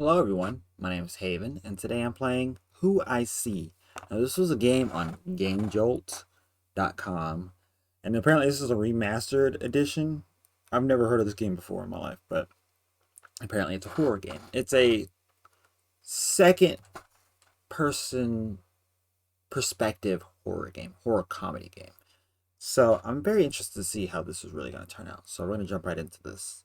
Hello everyone, my name is Haven, and today I'm playing Who I See. Now this was a game on GameJolt.com, and apparently this is a remastered edition. I've never heard of this game before in my life, but apparently it's a horror game. It's a second person perspective horror game, horror comedy game. So I'm very interested to see how this is really going to turn out. So we're going to jump right into this.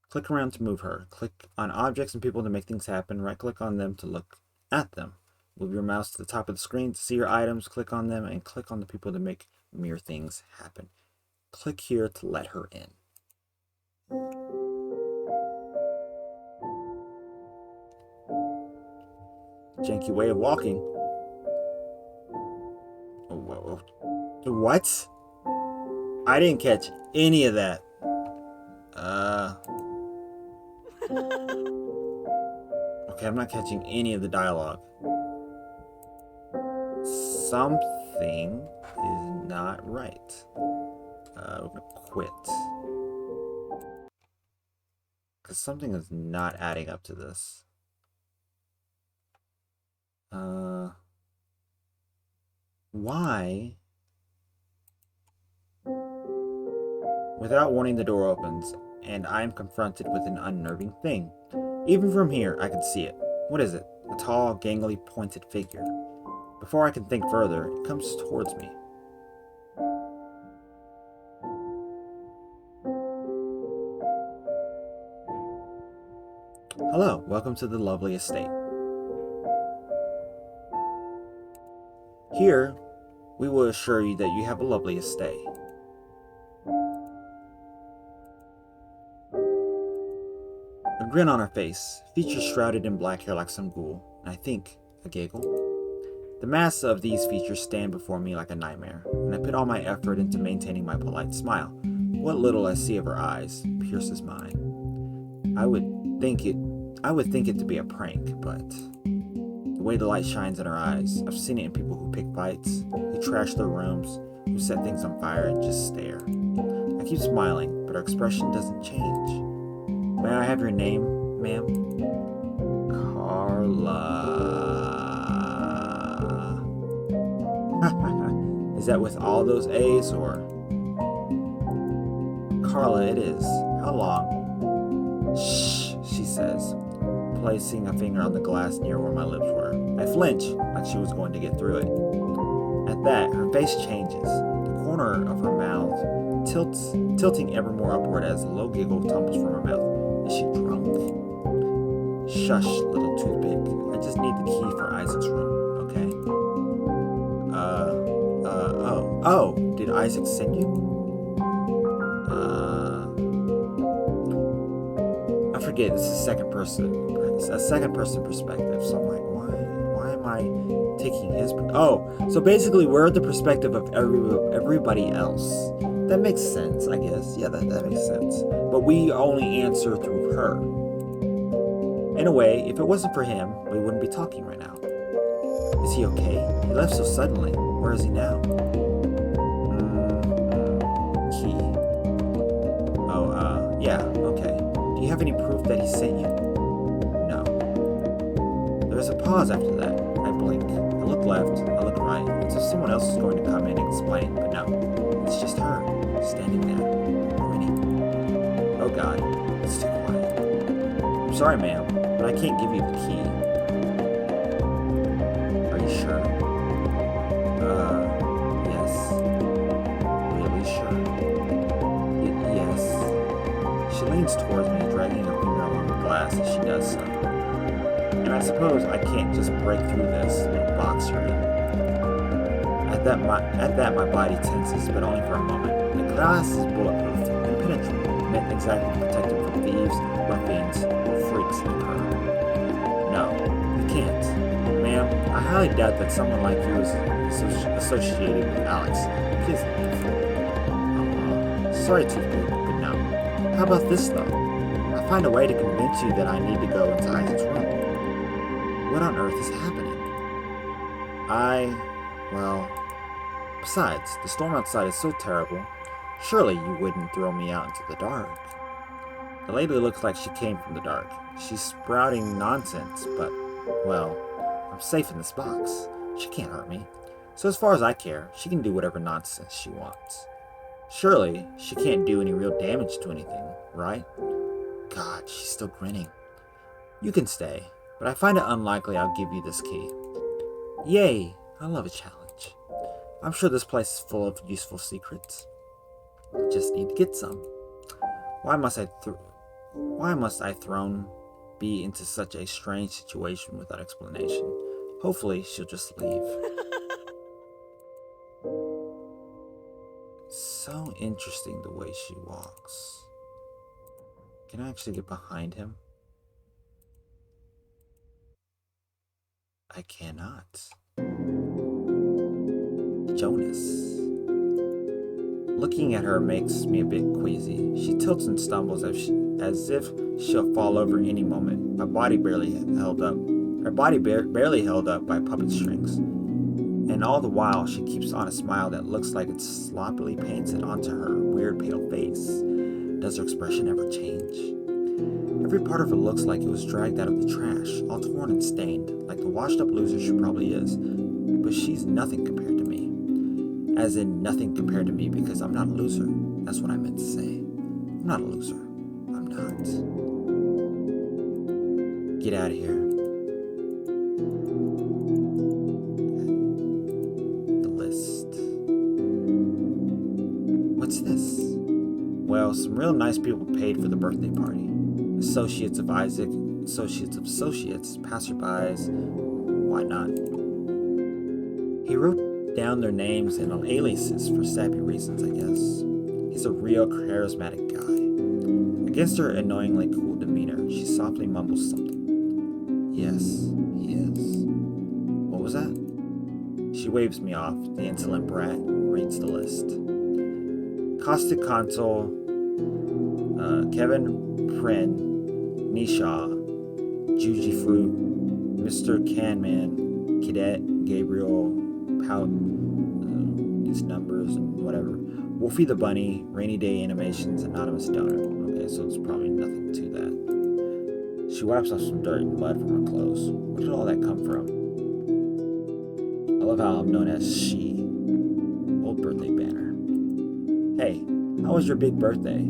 Click around to move her. Click on objects and people to make things happen. Right click on them to look at them. Move your mouse to the top of the screen to see your items. Click on them and click on the people to make mere things happen. Click here to let her in. Janky way of walking. Whoa. What? I didn't catch any of that. Okay, I'm not catching any of the dialogue. Something is not right. We're gonna quit. Because something is not adding up to this. Why? Without warning, the door opens, and I am confronted with an unnerving thing. Even from here, I can see it. What is it? A tall, gangly, pointed figure. Before I can think further, it comes towards me. Hello, welcome to the lovely estate. Here, we will assure you that you have a lovely stay. A grin on her face, features shrouded in black hair like some ghoul, and I think a giggle. The mass of these features stand before me like a nightmare, and I put all my effort into maintaining my polite smile. What little I see of her eyes pierces mine. I would think it to be a prank, but the way the light shines in her eyes, I've seen it in people who pick fights, who trash their rooms, who set things on fire and just stare. I keep smiling, but her expression doesn't change. May I have your name, ma'am? Carla. Is that with all those A's or? Carla, it is. How long? Shh, she says, placing a finger on the glass near where my lips were. I flinch, like she was going to get through it. At that, her face changes. The corner of her mouth tilting ever more upward as a low giggle tumbles from her mouth. Is she drunk? Shush, little toothpick. I just need the key for Isaac's room, okay? Oh, did Isaac send you? I forget, this is second person perspective, so I'm like, why am I taking his, so basically we're the perspective of everybody else. That makes sense, I guess. Yeah, that makes sense. But we only answer through her. In a way, if it wasn't for him, we wouldn't be talking right now. Is he okay? He left so suddenly. Where is he now? Key. Oh, yeah, okay. Do you have any proof that he sent you? No. There's a pause after that. I blink. I look left. I look right. It's as if someone else is going to come in and explain, but no. It's just her, standing there, grinning. Oh God, it's too quiet. I'm sorry, ma'am, but I can't give you the key. Are you sure? Yes. Really sure? Yes. She leans towards me, dragging her finger along the glass as she does so. And I suppose I can't just break through this little box you're in. At that, my body tenses, but only for a moment. The glass is bulletproof, impenetrable, meant exactly to protect it from thieves, ruffians, or freaks like her. No, you can't. Ma'am, I highly doubt that someone like you is associated with Alex. Please sorry, Toothpick, but no. How about this, though? I'll find a way to convince you that I need to go into Isaac's room. What on earth is happening? Well... Besides, the storm outside is so terrible. Surely you wouldn't throw me out into the dark. The lady looks like she came from the dark. She's sprouting nonsense, but, well, I'm safe in this box. She can't hurt me. So as far as I care, she can do whatever nonsense she wants. Surely, she can't do any real damage to anything, right? God, she's still grinning. You can stay, but I find it unlikely I'll give you this key. Yay, I love a challenge. I'm sure this place is full of useful secrets. I just need to get some. Why must I thrown be into such a strange situation without explanation? Hopefully, she'll just leave. So interesting the way she walks. Can I actually get behind him? I cannot. Jonas. Looking at her makes me a bit queasy. She tilts and stumbles as if she'll fall over any moment. Her body barely held up by puppet strings. And all the while, she keeps on a smile that looks like it's sloppily painted onto her weird pale face. Does her expression ever change? Every part of her looks like it was dragged out of the trash, all torn and stained, like the washed-up loser she probably is. But she's nothing compared to me. As in, nothing compared to me because I'm not a loser. That's what I meant to say. I'm not a loser. I'm not. Get out of here. The list. What's this? Well, some real nice people paid for the birthday party. Associates of Isaac, associates of associates, passerbys, why not? He wrote down their names and aliases for sappy reasons, I guess. He's a real charismatic guy. Against her annoyingly cool demeanor, she softly mumbles something. Yes, he is. What was that? She waves me off, the insolent brat, and reads the list. Caustic Consul, Kevin Prin, Nisha, Juji Fruit, Mr. Canman, Cadet, Gabriel, Pout, these numbers and whatever. Wolfie the Bunny, Rainy Day Animations, Anonymous Donor. Okay, so it's probably nothing to that. She wipes off some dirt and mud from her clothes. Where did all that come from? I love how I'm known as she. Old birthday banner. Hey, how was your big birthday?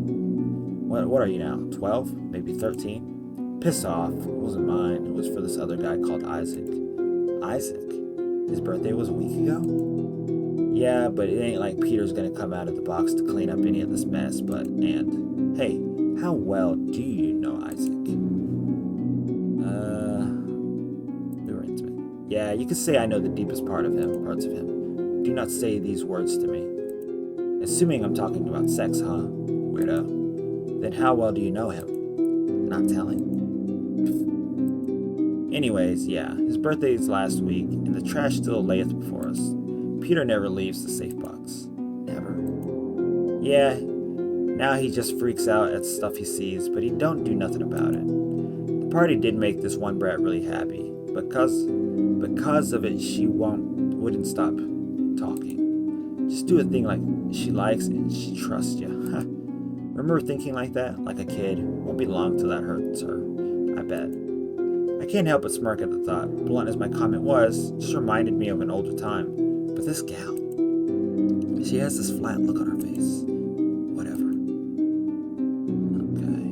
What are you now? 12? Maybe 13? Piss off. It wasn't mine. It was for this other guy called Isaac. Isaac? His birthday was a week ago? Yeah, but it ain't like Peter's gonna come out of the box to clean up any of this mess, and hey, how well do you know Isaac? We were intimate. Yeah, you could say I know the deepest parts of him. Do not say these words to me. Assuming I'm talking about sex, huh? Weirdo. Then how well do you know him? Not telling? Anyways, yeah, his birthday is last week, and the trash still layeth before us. Peter never leaves the safe box. Never. Yeah, now he just freaks out at stuff he sees, but he don't do nothing about it. The party did make this one brat really happy. Because of it, she wouldn't stop talking. Just do a thing like she likes and she trusts you. Remember thinking like that? Like a kid? Won't be long till that hurts her. I bet. I can't help but smirk at the thought. Blunt as my comment was, just reminded me of an older time. But this gal, she has this flat look on her face. Whatever. Okay.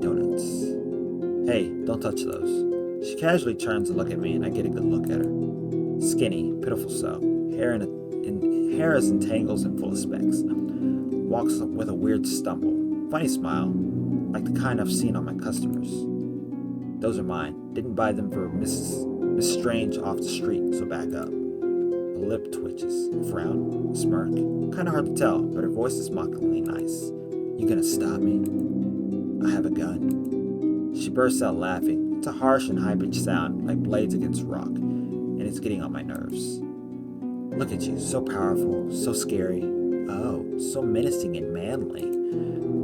Donuts. Hey, don't touch those. She casually turns to look at me and I get a good look at her. Skinny, pitiful so. Hair is in tangles and full of specks. Walks with a weird stumble. Funny smile, like the kind I've seen on my customers. Those are mine. Didn't buy them for Miss Strange off the street, so back up. The lip twitches. Frown? Smirk? Kinda hard to tell, but her voice is mockingly nice. You gonna stop me? I have a gun. She bursts out laughing. It's a harsh and high-pitched sound, like blades against rock, and it's getting on my nerves. Look at you, so powerful, so scary. Oh, so menacing and manly.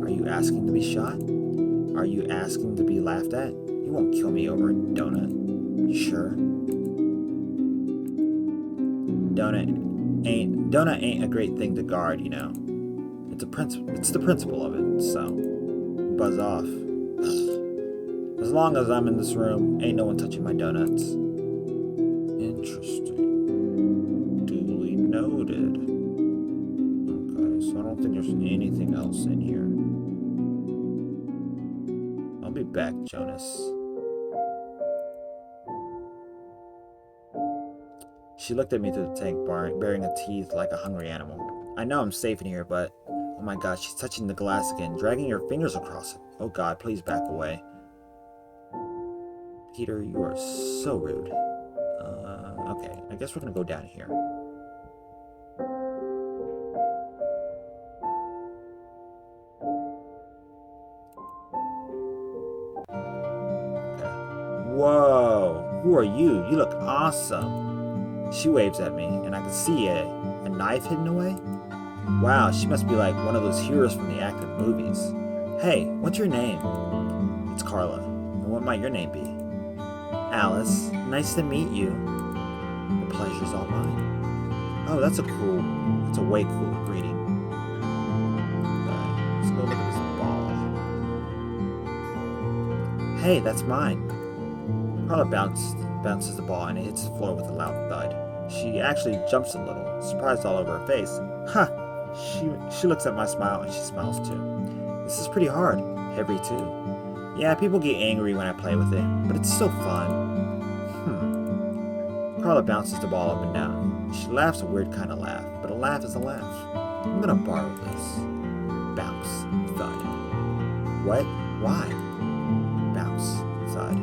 Are you asking to be shot? Are you asking to be laughed at? You won't kill me over a donut. You sure? Donut ain't a great thing to guard, you know. A It's the principle of it, so buzz off. As long as I'm in this room, ain't no one touching my donuts. Interesting. Duly noted. Okay, so I don't think there's anything else in here. I'll be back, Jonas. She looked at me through the tank, baring her teeth like a hungry animal. I know I'm safe in here, but... Oh my god, she's touching the glass again, dragging her fingers across it. Oh god, please back away. Peter, you are so rude. Okay, I guess we're gonna go down here. Okay. Whoa, who are you? You look awesome. She waves at me, and I can see a knife hidden away. Wow, she must be like one of those heroes from the active movies. Hey, what's your name? It's Carla. And what might your name be? Alice. Nice to meet you. The pleasure's all mine. Oh, that's a way cool greeting. Let's go look at this ball. Hey, that's mine. Carla bounces the ball and it hits the floor with a loud thud. She actually jumps a little, surprised all over her face. Huh! She looks at my smile and she smiles too. This is pretty hard. Heavy too. Yeah, people get angry when I play with it, but it's so fun. Carla bounces the ball up and down. She laughs a weird kind of laugh, but a laugh is a laugh. I'm gonna borrow this. Bounce. Thud. What? Why? Bounce. Thud.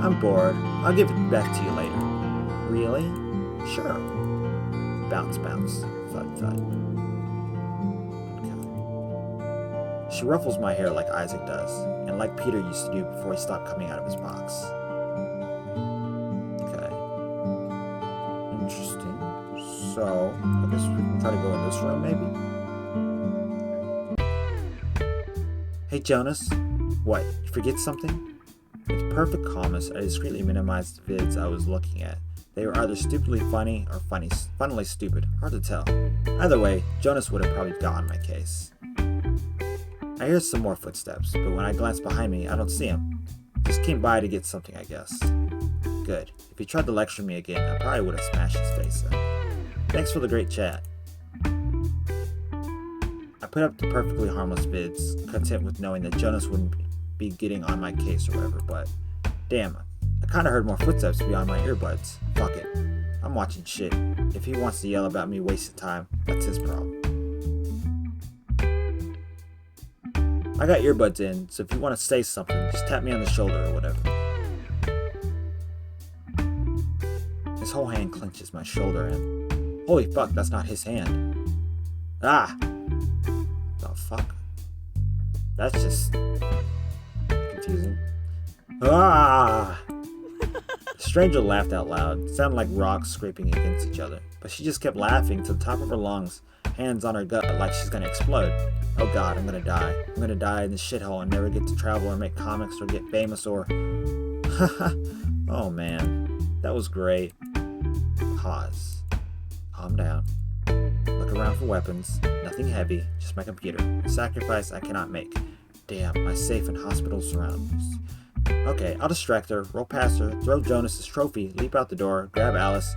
I'm bored. I'll give it back to you later. Really? Sure. Bounce, bounce. Thud, thud. Okay. She ruffles my hair like Isaac does, and like Peter used to do before he stopped coming out of his box. Okay. Interesting. So, I guess we can try to go in this room, maybe? Hey, Jonas. What? You forget something? With perfect calmness, I discreetly minimized the vids I was looking at. They were either stupidly funny or funnily stupid. Hard to tell. Either way, Jonas would have probably gotten my case. I hear some more footsteps, but when I glance behind me, I don't see him. Just came by to get something, I guess. Good. If he tried to lecture me again, I probably would have smashed his face in. Thanks for the great chat. I put up the perfectly harmless vids, content with knowing that Jonas wouldn't be getting on my case or whatever, but damn, I kinda heard more footsteps beyond my earbuds. Fuck it. I'm watching shit. If he wants to yell about me wasting time, that's his problem. I got earbuds in, so if you want to say something, just tap me on the shoulder or whatever. His whole hand clenches my shoulder and... Holy fuck, that's not his hand. Ah! The fuck? That's just... confusing. Ah! The stranger laughed out loud. It sounded like rocks scraping against each other. But she just kept laughing to the top of her lungs, hands on her gut like she's gonna explode. Oh god, I'm gonna die. I'm gonna die in this shithole and never get to travel or make comics or get famous or... Oh man. That was great. Pause. Calm down. Look around for weapons. Nothing heavy. Just my computer. A sacrifice I cannot make. Damn, my safe and hospital surroundings. Okay, I'll distract her, roll past her, throw Jonas's trophy, leap out the door, grab Alice,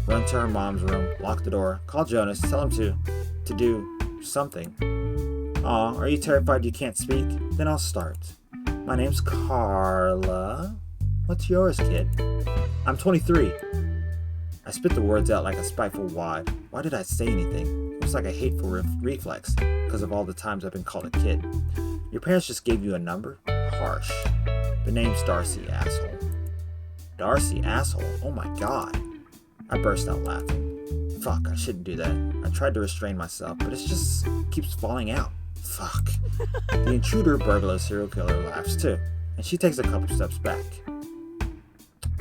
run to her mom's room, lock the door, call Jonas, tell him to do something. Aw, are you terrified you can't speak? Then I'll start. My name's Carla. What's yours, kid? I'm 23. I spit the words out like a spiteful wad. Why did I say anything? It was like a hateful reflex, because of all the times I've been called a kid. Your parents just gave you a number? Harsh. The name's Darcy, asshole. Darcy, asshole? Oh my god. I burst out laughing. Fuck, I shouldn't do that. I tried to restrain myself, but it just keeps falling out. Fuck. The intruder, burglar, serial killer laughs too, and she takes a couple steps back.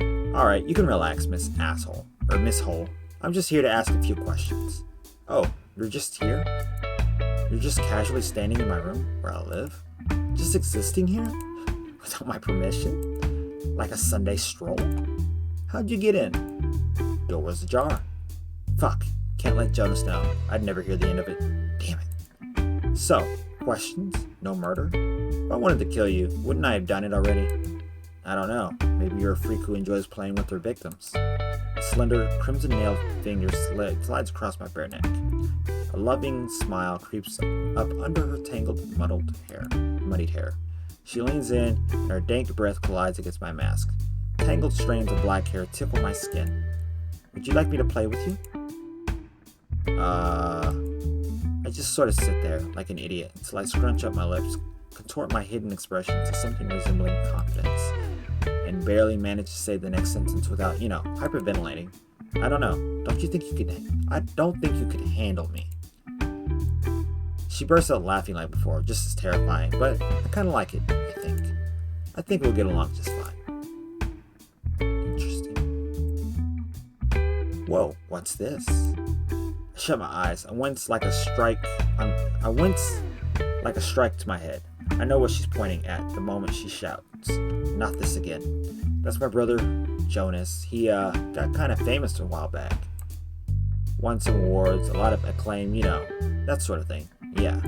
Alright, you can relax, Miss Asshole. Or Miss Hole. I'm just here to ask a few questions. Oh, you're just here? You're just casually standing in my room, where I live? Just existing here? Without my permission? Like a Sunday stroll? How'd you get in? Door was ajar. Fuck, can't let Jonas know. I'd never hear the end of it. Damn it. So, questions? No murder? If I wanted to kill you, wouldn't I have done it already? I don't know. Maybe you're a freak who enjoys playing with her victims. A slender, crimson-nailed finger slides across my bare neck. A loving smile creeps up under her tangled, muddied hair. She leans in, and her dank breath collides against my mask. Tangled strands of black hair tickle my skin. Would you like me to play with you? I just sort of sit there, like an idiot, until I scrunch up my lips, contort my hidden expression to something resembling confidence, and barely manage to say the next sentence without, hyperventilating. I don't know. I don't think you could handle me. She bursts out laughing like before, just as terrifying, but I kind of like it, I think. I think we'll get along just fine. Interesting. Whoa, what's this? I shut my eyes. I wince like a strike to my head. I know what she's pointing at the moment she shouts, "Not this again." That's my brother, Jonas. He got kind of famous a while back. Won some awards, a lot of acclaim, that sort of thing. Yeah.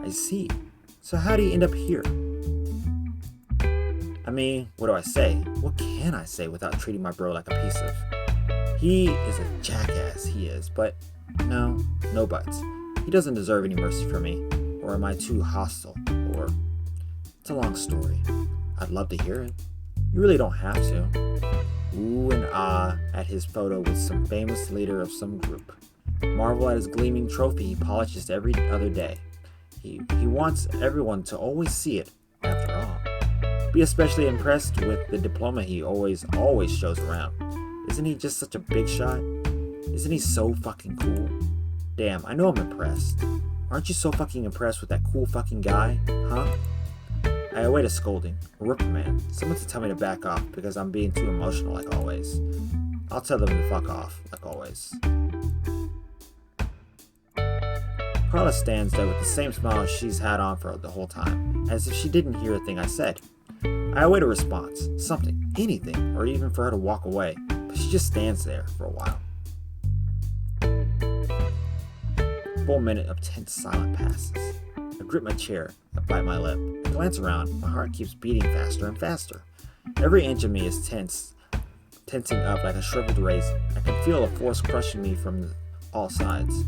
I see. So how do you end up here? I mean, what do I say? What can I say without treating my bro like a piece of... He is a jackass, he is, but no buts. He doesn't deserve any mercy from me. Or am I too hostile? Or... It's a long story. I'd love to hear it. You really don't have to. Ooh and ah at his photo with some famous leader of some group. Marvel at his gleaming trophy he polishes every other day. He wants everyone to always see it, after all. Be especially impressed with the diploma he always shows around. Isn't he just such a big shot? Isn't he so fucking cool? Damn, I know I'm impressed. Aren't you so fucking impressed with that cool fucking guy? Huh? I await a scolding, a reprimand, someone to tell me to back off because I'm being too emotional like always. I'll tell them to fuck off, like always. Carla stands there with the same smile she's had on for the whole time, as if she didn't hear a thing I said. I await a response, something, anything, or even for her to walk away, but she just stands there for a while. A full minute of tense silence passes. I grip my chair, I bite my lip. I glance around, my heart keeps beating faster and faster. Every inch of me is tensing up like a shriveled raisin. I can feel a force crushing me from all sides.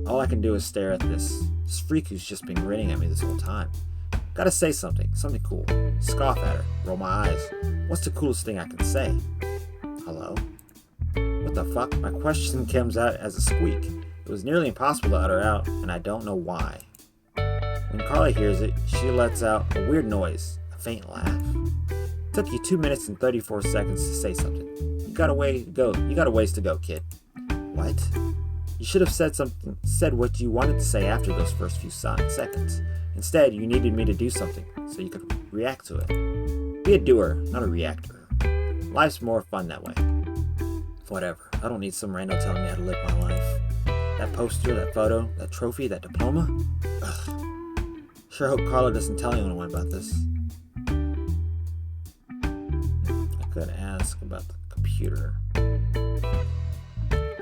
All I can do is stare at this freak who's just been grinning at me this whole time. Gotta say something cool. Scoff at her, roll my eyes. What's the coolest thing I can say? Hello? What the fuck? My question comes out as a squeak. It was nearly impossible to utter out, and I don't know why. When Carla hears it, she lets out a weird noise, a faint laugh. It took you 2 minutes and 34 seconds to say something. You got a ways to go, kid. What? You should have said what you wanted to say after those first few seconds. Instead, you needed me to do something, so you could react to it. Be a doer, not a reactor. Life's more fun that way. Whatever, I don't need some rando telling me how to live my life. That poster, that photo, that trophy, that diploma? Ugh. Sure hope Carla doesn't tell anyone about this. I could ask about the computer.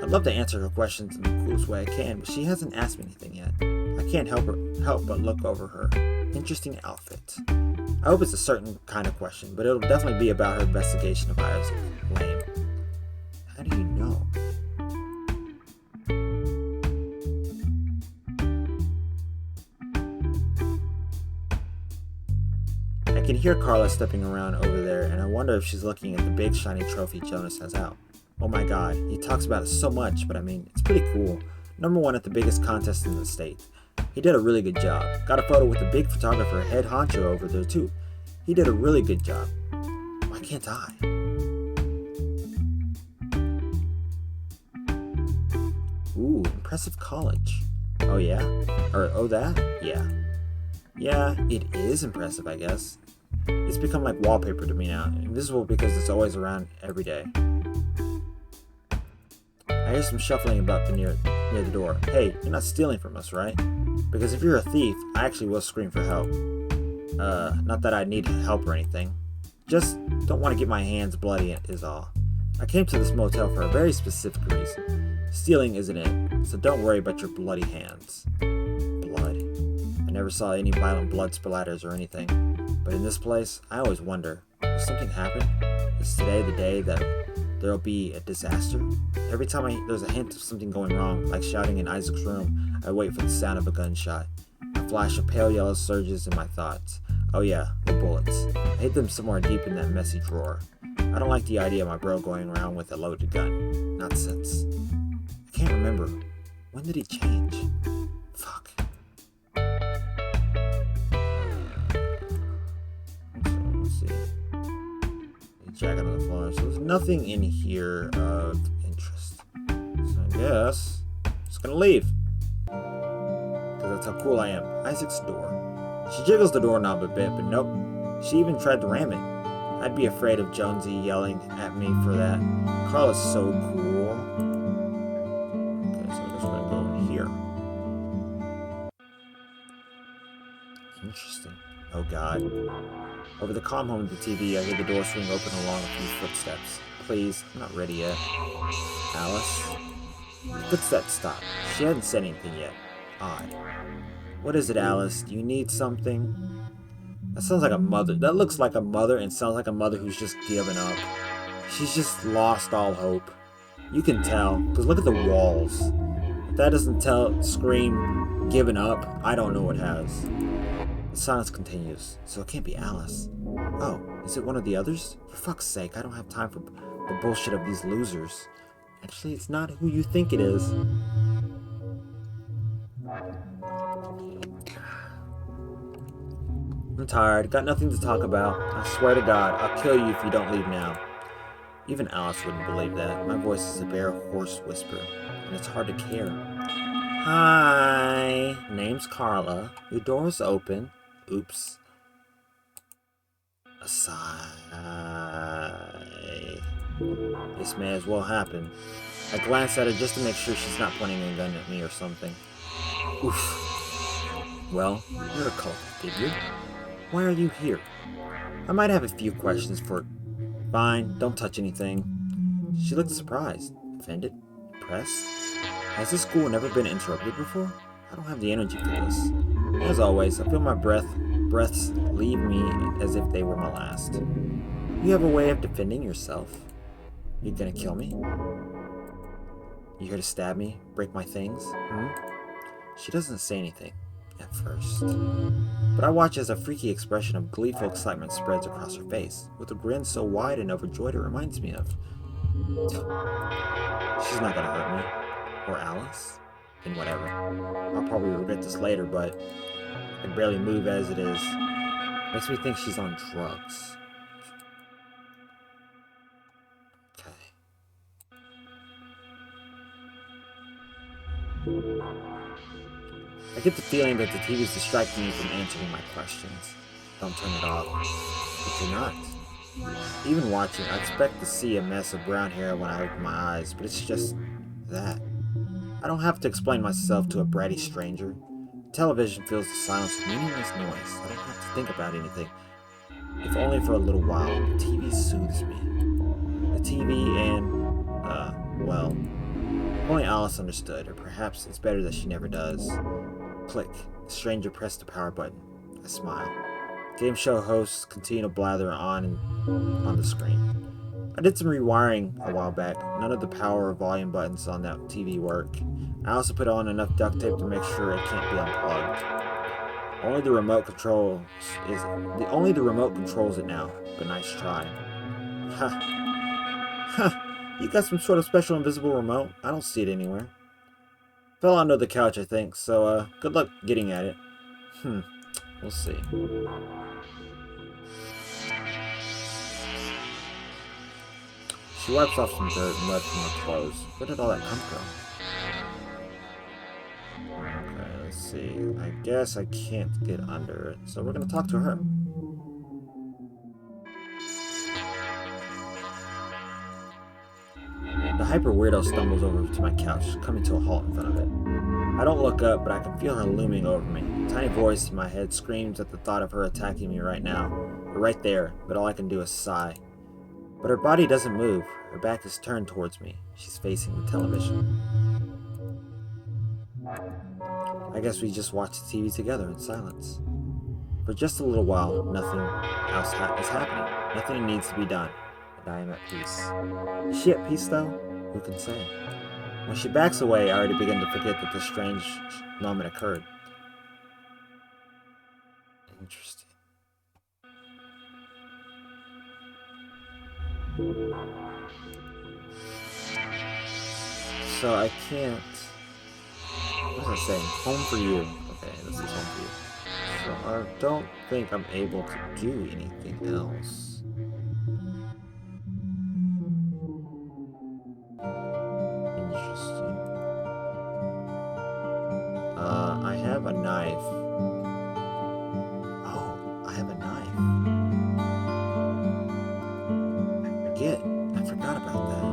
I'd love to answer her questions in the coolest way I can, but she hasn't asked me anything yet. I can't help but look over her interesting outfit. I hope it's a certain kind of question, but it'll definitely be about her investigation of Isaac. Lame. How do you know? I can hear Carla stepping around over there, and I wonder if she's looking at the big shiny trophy Jonas has out. Oh my god, he talks about it so much, but I mean, it's pretty cool. #1 at the biggest contest in the state. He did a really good job. Got a photo with the big photographer, head honcho, over there too. He did a really good job. Why can't I? Ooh, impressive college. Oh yeah? Oh that? Yeah. Yeah, it is impressive, I guess. It's become like wallpaper to me now, invisible because it's always around every day. I hear some shuffling about near the door. Hey, you're not stealing from us, right? Because if you're a thief, I actually will scream for help. Not that I need help or anything. Just don't want to get my hands bloody is all. I came to this motel for a very specific reason. Stealing isn't it, so don't worry about your bloody hands. Blood. I never saw any violent blood splatters or anything, but in this place, I always wonder, will something happen? Is today the day that there'll be a disaster? Every time there's a hint of something going wrong, like shouting in Isaac's room, I wait for the sound of a gunshot. A flash of pale yellow surges in my thoughts. Oh yeah, the bullets. I hid them somewhere deep in that messy drawer. I don't like the idea of my bro going around with a loaded gun. Not since. I can't remember. When did he change? Fuck. Let's see. The jacket on the floor. So there's nothing in here of interest. So I guess I'm just gonna leave. Because that's how cool I am. Isaac's door. She jiggles the doorknob a bit, but nope. She even tried to ram it. I'd be afraid of Jonesy yelling at me for that. Carla's so cool. Okay, so I guess we're gonna go in here. Interesting. Oh god. Over the comm home of the TV, I hear the door swing open along a few footsteps. Please, I'm not ready yet. Alice? The footsteps stopped. She hadn't said anything yet. Odd. What is it, Alice? Do you need something? That sounds like a mother. That looks like a mother and sounds like a mother who's just given up. She's just lost all hope. You can tell, because look at the walls. If that doesn't scream given up, I don't know what has. The silence continues, so it can't be Alice. Oh, is it one of the others? For fuck's sake, I don't have time for the bullshit of these losers. Actually, it's not who you think it is. I'm tired, got nothing to talk about. I swear to God, I'll kill you if you don't leave now. Even Alice wouldn't believe that. My voice is a bare hoarse whisper, and it's hard to care. Hi, name's Carla. Your door's open. Oops. A sigh. This may as well happen. I glance at her just to make sure she's not pointing a gun at me or something. Oof. Well, you're a cult figure. Why are you here? I might have a few questions for... Fine, don't touch anything. She looked surprised, offended, impressed. Has this school never been interrupted before? I don't have the energy for this. As always, I feel my breaths leave me as if they were my last. You have a way of defending yourself. You gonna kill me? You here to stab me? Break my things? She doesn't say anything. At first. But I watch as a freaky expression of gleeful excitement spreads across her face, with a grin so wide and overjoyed it reminds me of. She's not gonna hurt me. Or Alice. And whatever. I'll probably regret this later, but I can barely move as it is. Makes me think she's on drugs. Okay. I get the feeling that the TV is distracting me from answering my questions. Don't turn it off. But you're not. Even watching, I expect to see a mess of brown hair when I open my eyes, but it's just that. I don't have to explain myself to a bratty stranger. Television fills the silence with meaningless noise. I don't have to think about anything. If only for a little while. The TV soothes me. The TV and, well, only Alice understood, or perhaps it's better that she never does. Click. The stranger pressed the power button. I smile. Game show hosts continue to blather on the screen. I did some rewiring a while back. None of the power or volume buttons on that TV work. I also put on enough duct tape to make sure it can't be unplugged. Only the remote controls it now. But nice try. Ha. You got some sort of special invisible remote? I don't see it anywhere. Fell onto the couch, I think, so good luck getting at it. We'll see. She wipes off some dirt and mud from her clothes. Where did all that come from? Okay, let's see. I guess I can't get under it, so we're gonna talk to her. The hyper weirdo stumbles over to my couch, coming to a halt in front of it. I don't look up, but I can feel her looming over me. A tiny voice in my head screams at the thought of her attacking me right now. Or right there, but all I can do is sigh. But her body doesn't move. Her back is turned towards me. She's facing the television. I guess we just watch the TV together in silence. For just a little while, nothing else is happening. Nothing needs to be done, and I am at peace. Is she at peace, though? Who can say? When she backs away, I already begin to forget that this strange moment occurred. Interesting. So I can't... What was I saying? Home for you. Okay, this is home for you. So I don't think I'm able to do anything else. Interesting. I have a knife. Oh, I have a knife. I forgot about that.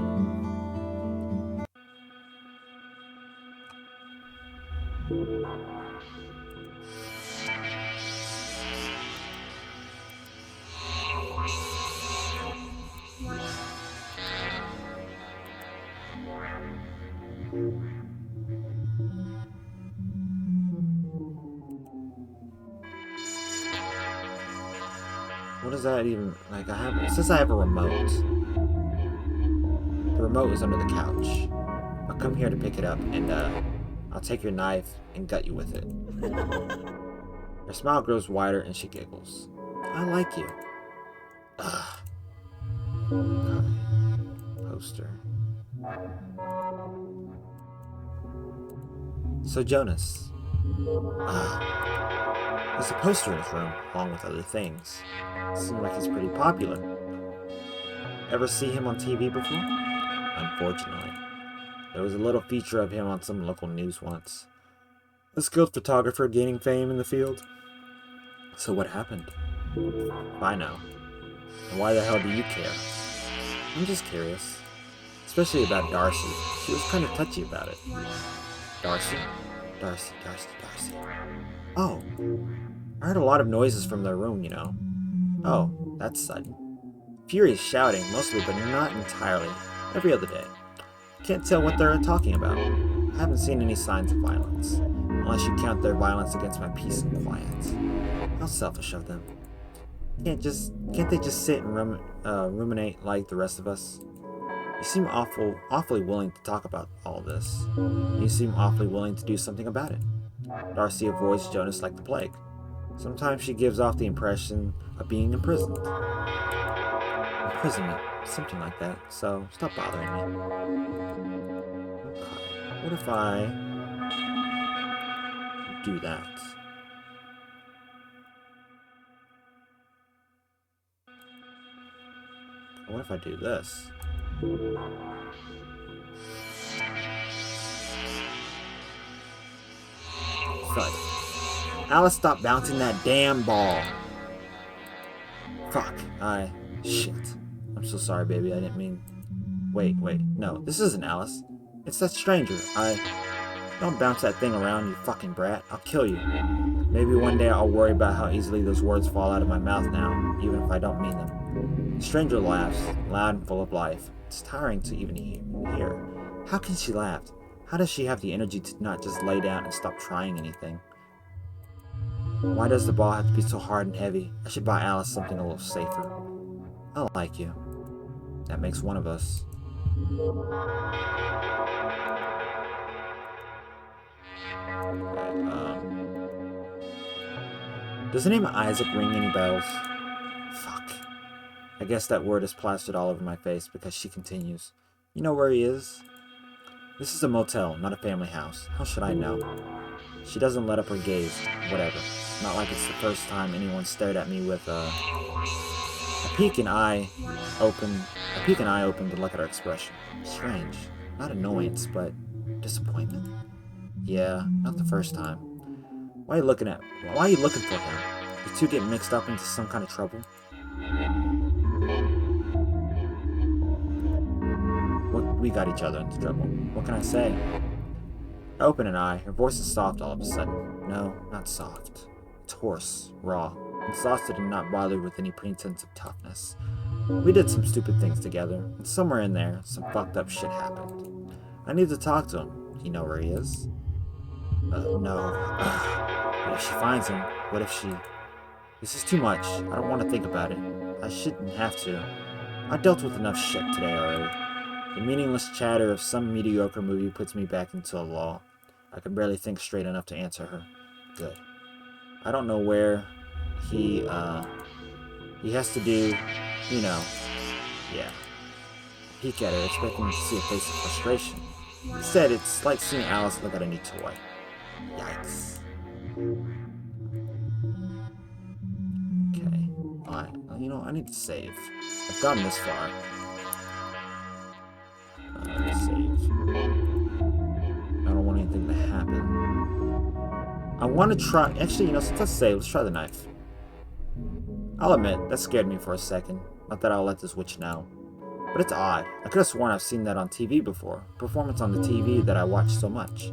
What is that even? Like, it says I have a remote. The remote is under the couch. I'll come here to pick it up, and, I'll take your knife and gut you with it. Her smile grows wider, and she giggles. I like you. Ugh. Poster. So, Jonas. There's a poster in his room, along with other things. Seems like he's pretty popular. Ever see him on TV before? Unfortunately. There was a little feature of him on some local news once. A skilled photographer gaining fame in the field. So what happened? I know. And why the hell do you care? I'm just curious. Especially about Darcy. She was kind of touchy about it. Darcy? Darcy. Oh. I heard a lot of noises from their room, you know. Oh, that's sudden. Furious shouting, mostly, but not entirely. Every other day. Can't tell what they're talking about. I haven't seen any signs of violence. Unless you count their violence against my peace and quiet. How selfish of them. Can't they just sit and ruminate like the rest of us? You seem awfully willing to talk about all this. You seem awfully willing to do something about it. Darcy avoids Jonas like the plague. Sometimes she gives off the impression of being imprisoned. Imprisonment, something like that, so stop bothering me. Okay, what if I do that? What if I do this? Thud. Alice, stop bouncing that damn ball. Fuck. Shit. I'm so sorry, baby. I didn't mean... Wait. No, this isn't Alice. It's that stranger. Don't bounce that thing around, you fucking brat. I'll kill you. Maybe one day I'll worry about how easily those words fall out of my mouth now, even if I don't mean them. The stranger laughs, loud and full of life. It's tiring to even hear. How can she laugh? How does she have the energy to not just lay down and stop trying anything? Why does the ball have to be so hard and heavy? I should buy Alice something a little safer. I like you. That makes one of us. Does the name Isaac ring any bells? Fuck. I guess that word is plastered all over my face because she continues. You know where he is? This is a motel, not a family house. How should I know? She doesn't let up her gaze. Whatever. Not like it's the first time anyone stared at me with a peek and eye open to look at her expression. Strange. Not annoyance, but disappointment. Yeah, not the first time. Why are you looking for him? You two get mixed up into some kind of trouble? We got each other into trouble. What can I say? I open an eye. Her voice is soft all of a sudden. No, not soft. It's hoarse, raw, exhausted and not bothered with any pretense of toughness. We did some stupid things together, and somewhere in there, some fucked up shit happened. I need to talk to him. Do you know where he is? No. What if she finds him? What if she... This is too much. I don't want to think about it. I shouldn't have to. I dealt with enough shit today already. The meaningless chatter of some mediocre movie puts me back into a lull. I can barely think straight enough to answer her. Good. I don't know where he has to do, you know, yeah. Peek at her, expecting to see a face of frustration. Instead, it's like seeing Alice look at a new toy. Yikes. Okay. Alright, you know, I need to save. I've gotten this far. Save. I don't want anything to happen. I want to try... Actually, you know, let's save. Let's try the knife. I'll admit, that scared me for a second. Not that I'll let this witch know. But it's odd. I could have sworn I've seen that on TV before. Performance on the TV that I watch so much.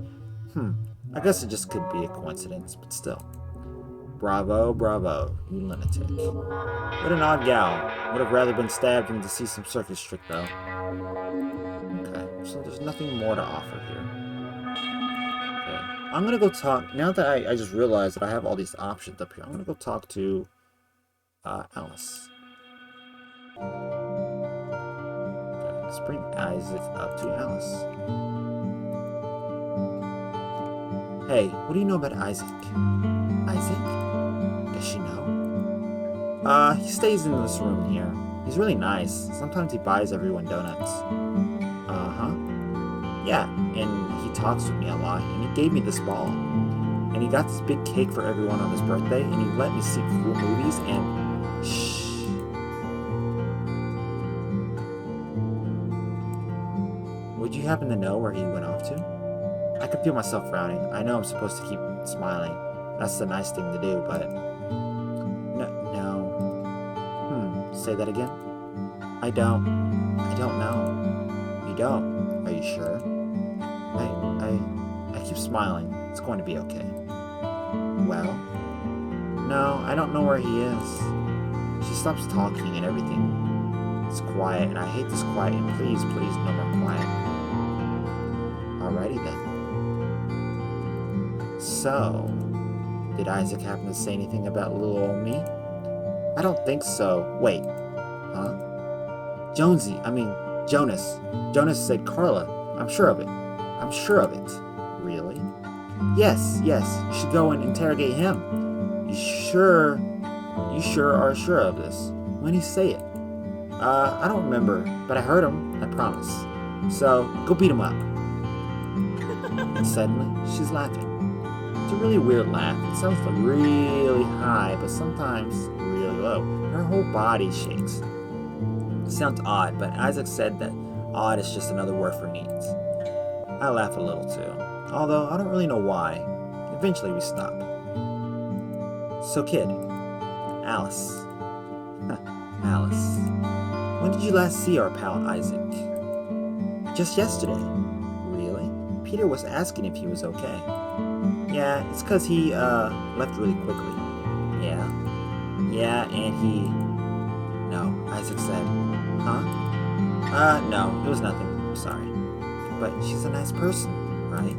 I guess it just could be a coincidence, but still. Bravo, bravo, you lunatic. What an odd gal. Would have rather been stabbed than to see some circus trick, though. Okay, so there's nothing more to offer here. Okay, I'm gonna go talk... Now that I just realized that I have all these options up here, I'm gonna go talk to Alice. Okay, let's bring Isaac up to Alice. Hey, what do you know about Isaac? Isaac? Does she know? He stays in this room here. He's really nice. Sometimes he buys everyone donuts. Yeah, and he talks with me a lot, and he gave me this ball. And he got this big cake for everyone on his birthday, and he let me see cool movies, and... Shh. Would you happen to know where he went off to? I could feel myself frowning. I know I'm supposed to keep smiling. That's the nice thing to do, but... No. Say that again? I don't know. You don't? Are you sure? I keep smiling. It's going to be okay. Well? No, I don't know where he is. She stops talking and everything. It's quiet, and I hate this quiet, and please, no more quiet. Alrighty then. So, did Isaac happen to say anything about little old me? I don't think so. Wait. Huh? Jonas. Jonas said Carla. I'm sure of it. Really? Yes. You should go and interrogate him. You sure are sure of this? When did he say it? I don't remember, but I heard him, I promise. So, go beat him up. And suddenly, she's laughing. It's a really weird laugh. It sounds really high, but sometimes really low. Her whole body shakes. It sounds odd, but Isaac said that odd is just another word for neat. I laugh a little too, although I don't really know why. Eventually we stop. So kid, Alice. Alice. When did you last see our pal Isaac? Just yesterday. Really? Peter was asking if he was okay. Yeah, it's cause he, left really quickly. Yeah, and he... No, Isaac said. Huh? No, it was nothing. I'm sorry. But she's a nice person, right?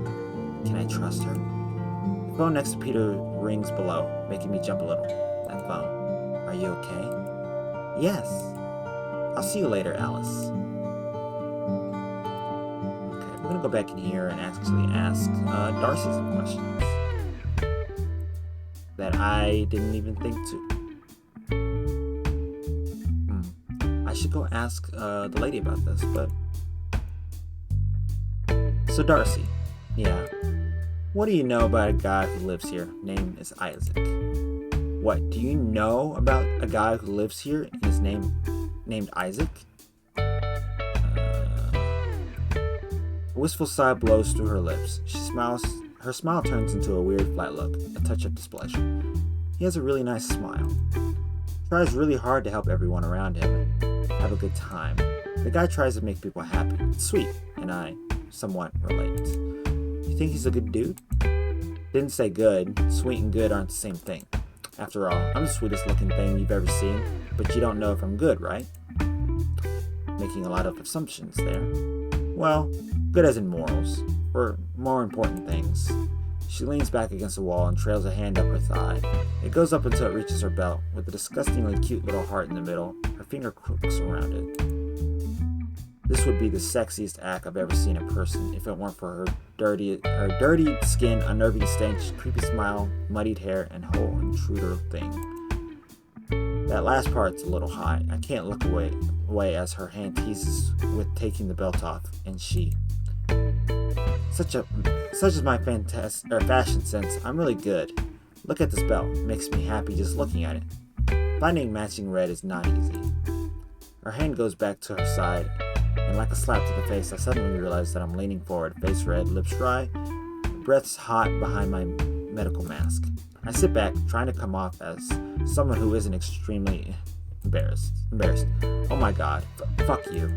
Can I trust her? The phone next to Peter rings below, making me jump a little. That phone. Are you okay? Yes. I'll see you later, Alice. Okay, we're gonna go back in here and actually ask Darcy some questions that I didn't even think to. I should go ask the lady about this, but... So Darcy, yeah, what do you know about a guy who lives here? Name is Isaac. What, do you know about a guy who lives here and his name named Isaac? A wistful sigh blows through her lips. She smiles. Her smile turns into a weird flat look, a touch of displeasure. He has a really nice smile. Tries really hard to help everyone around him have a good time. The guy tries to make people happy. It's sweet, and I somewhat relate. You think he's a good dude? Didn't say good. Sweet and good aren't the same thing. After all, I'm the sweetest looking thing you've ever seen, but you don't know if I'm good, right? Making a lot of assumptions there. Well, good as in morals, or more important things. She leans back against the wall and trails a hand up her thigh. It goes up until it reaches her belt, with a disgustingly cute little heart in the middle. Her finger crooks around it. This would be the sexiest act I've ever seen in person if it weren't for her dirty skin, unnerving stench, creepy smile, muddied hair, and whole intruder thing. That last part's a little high. I can't look away as her hand teases with taking the belt off, and she. Such is my fashion sense. I'm really good. Look at this belt. It makes me happy just looking at it. Finding matching red is not easy. Her hand goes back to her side, and like a slap to the face, I suddenly realize that I'm leaning forward, face red, lips dry, breath's hot behind my medical mask. I sit back, trying to come off as someone who isn't extremely embarrassed. Oh my god, fuck you.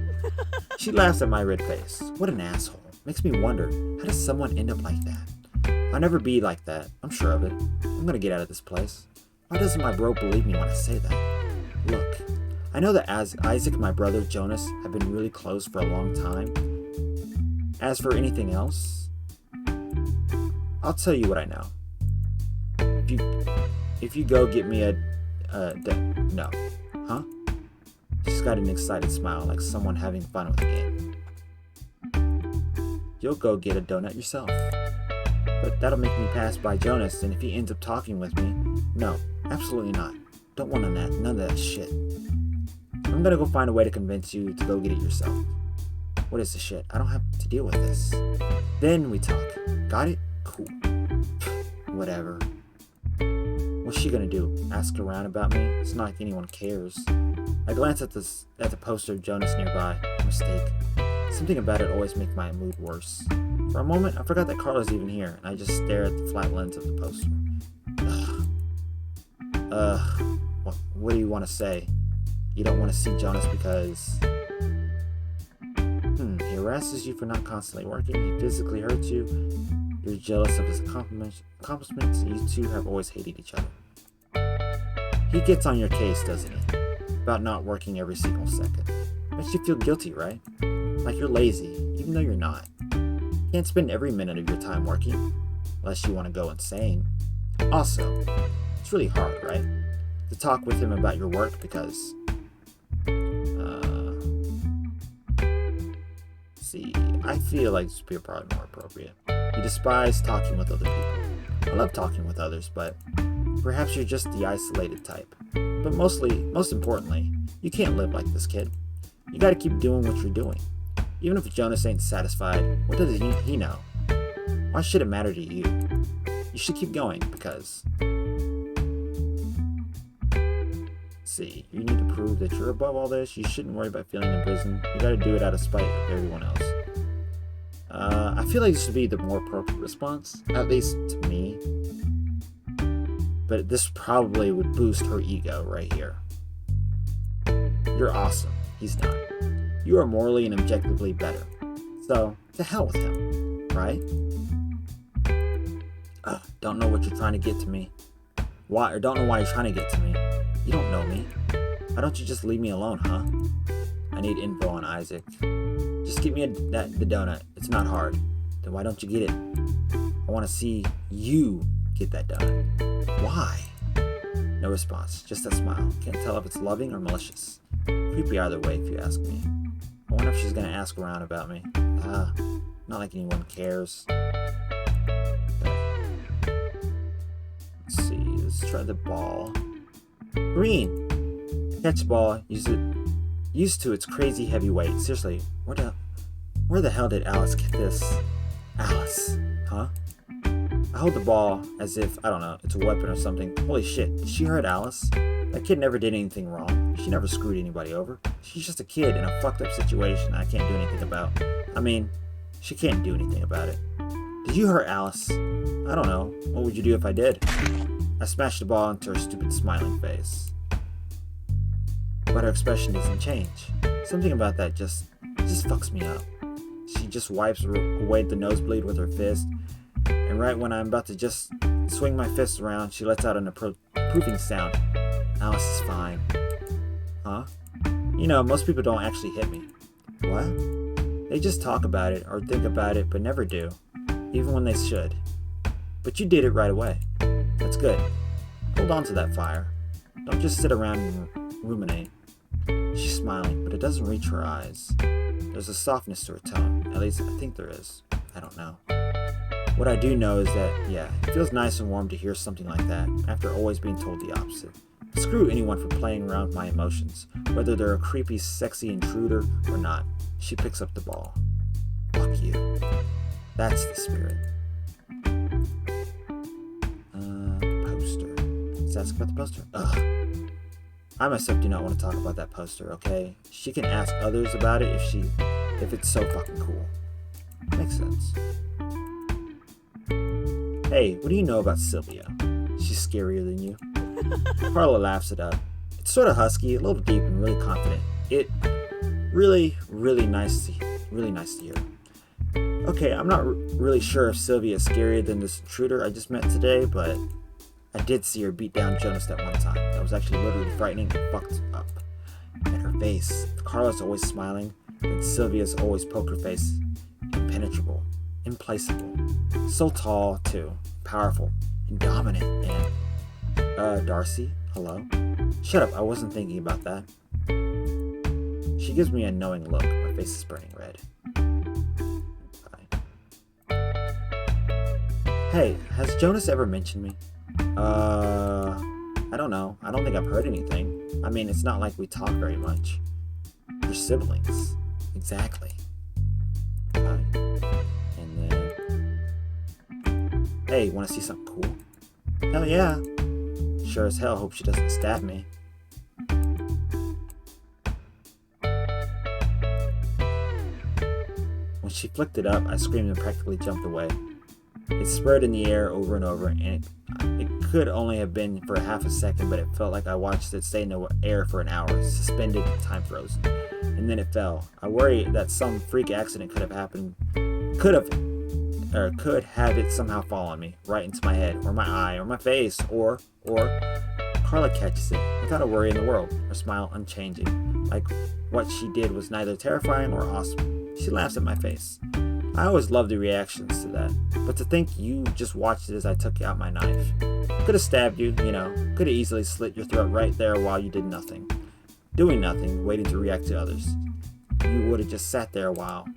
She laughs at my red face. What an asshole. Makes me wonder, how does someone end up like that? I'll never be like that, I'm sure of it. I'm gonna get out of this place. Why doesn't my bro believe me when I say that? Look, I know that as Isaac and my brother Jonas have been really close for a long time. As for anything else, I'll tell you what I know. If you go get me no. Huh? She's got an excited smile, like someone having fun with a game. You'll go get a donut yourself. But that'll make me pass by Jonas, and if he ends up talking with me, no, absolutely not. Don't want none of that shit. I'm gonna go find a way to convince you to go get it yourself. What is the shit? I don't have to deal with this. Then we talk. Got it? Cool. Whatever. What's she gonna do? Ask around about me? It's not like anyone cares. I glance at the poster of Jonas nearby. Mistake. Something about it always makes my mood worse. For a moment, I forgot that Carla's even here, and I just stare at the flat lens of the poster. What do you want to say? You don't want to see Jonas because... He harasses you for not constantly working, he physically hurts you, you're jealous of his accomplishments, and you two have always hated each other. He gets on your case, doesn't he? About not working every single second. Makes you feel guilty, right? Like you're lazy, even though you're not. Can't spend every minute of your time working, unless you want to go insane. Also, it's really hard, right? To talk with him about your work because... see, I feel like this would be probably more appropriate. You despise talking with other people. I love talking with others, but perhaps you're just the isolated type. But most importantly, you can't live like this, kid. You gotta keep doing what you're doing. Even if Jonas ain't satisfied, what does he know? Why should it matter to you? You should keep going, because... see, you need to prove that you're above all this. You shouldn't worry about feeling imprisoned. You gotta do it out of spite of everyone else. I feel like this would be the more appropriate response, at least to me. But this probably would boost her ego right here. You're awesome. He's not. You are morally and objectively better. So, to hell with him, right? Don't know what you're trying to get to me. Why, or don't know why you're trying to get to me. You don't know me. Why don't you just leave me alone, huh? I need info on Isaac. Just give me the donut. It's not hard. Then why don't you get it? I want to see you get that donut. Why? No response. Just a smile. Can't tell if it's loving or malicious. Creepy either way, if you ask me. I wonder if she's gonna ask around about me. Not like anyone cares. Let's see. Let's try the ball. Green! Catch ball, used to its crazy heavy weight. Seriously, where the hell did Alice get this? Alice, huh? I hold the ball as if, I don't know, it's a weapon or something. Holy shit, did she hurt Alice? That kid never did anything wrong. She never screwed anybody over. She's just a kid in a fucked up situation I can't do anything about. I mean, she can't do anything about it. Did you hurt Alice? I don't know. What would you do if I did? I smashed the ball into her stupid smiling face. But her expression doesn't change. Something about that just fucks me up. She just wipes away the nosebleed with her fist, and right when I'm about to just swing my fist around, she lets out an approving sound. Alice is fine. Huh? You know, most people don't actually hit me. What? They just talk about it or think about it, but never do, even when they should. But you did it right away. That's good. Hold on to that fire. Don't just sit around and ruminate. She's smiling, but it doesn't reach her eyes. There's a softness to her tone. At least I think there is. I don't know. What I do know is that, yeah, it feels nice and warm to hear something like that after always being told the opposite. Screw anyone for playing around with my emotions, whether they're a creepy, sexy intruder or not. She picks up the ball. Fuck you. That's the spirit. Poster. Let's ask about the poster. Ugh. I myself do not want to talk about that poster, okay? She can ask others about it if it's so fucking cool. Makes sense. Hey, what do you know about Sylvia? She's scarier than you. Carla laughs it up. It's sort of husky, a little deep, and really confident. It really nice to hear. Okay, I'm not really sure if Sylvia is scarier than this intruder I just met today, but I did see her beat down Jonas that one time. That was actually literally frightening and fucked up. And her face. Carla's always smiling, and Sylvia's always poker face. Impenetrable. Implaceable. So tall, too. Powerful. And dominant. And, Darcy? Hello? Shut up, I wasn't thinking about that. She gives me a knowing look. My face is burning red. Hey, has Jonas ever mentioned me? I don't know. I don't think I've heard anything. I mean, it's not like we talk very much. We're siblings. Exactly. Okay. And then... Hey, wanna see something cool? Hell yeah. Sure as hell hope she doesn't stab me. When she flicked it up, I screamed and practically jumped away. It spurred in the air over and over, and it could only have been for half a second, but it felt like I watched it stay in the air for an hour, suspended, time frozen. And then it fell. I worry that some freak accident could have it somehow fall on me, right into my head, or my eye, or my face, or Carla catches it, without a worry in the world, her smile unchanging, like what she did was neither terrifying or awesome. She laughs at my face. I always love the reactions to that, but to think you just watched it as I took out my knife. Could have stabbed you, you know, could have easily slit your throat right there while you did nothing. Doing nothing, waiting to react to others. You would have just sat there a while.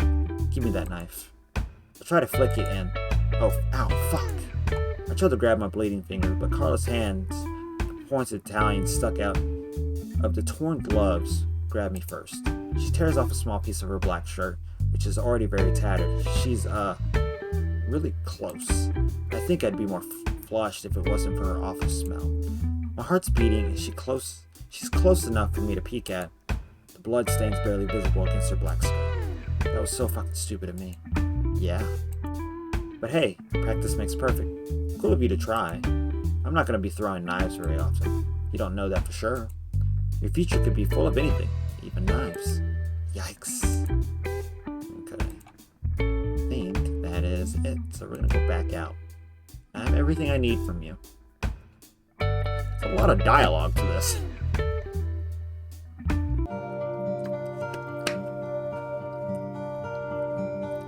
Give me that knife. I try to flick it and... Oh, ow, fuck. I tried to grab my bleeding finger, but Carla's hands, pointed Italian stuck out of the torn gloves, grabbed me first. She tears off a small piece of her black shirt, which is already very tattered. She's, really close. I think I'd be more flushed if it wasn't for her awful smell. My heart's beating, and she's close enough for me to peek at. The blood stains barely visible against her black skirt. That was so fucking stupid of me. Yeah. But hey, practice makes perfect. Cool of you to try. I'm not gonna be throwing knives very often. You don't know that for sure. Your future could be full of anything, even knives. Yikes. I think that is it, so we're gonna go back out. I have everything I need from you. It's a lot of dialogue to this.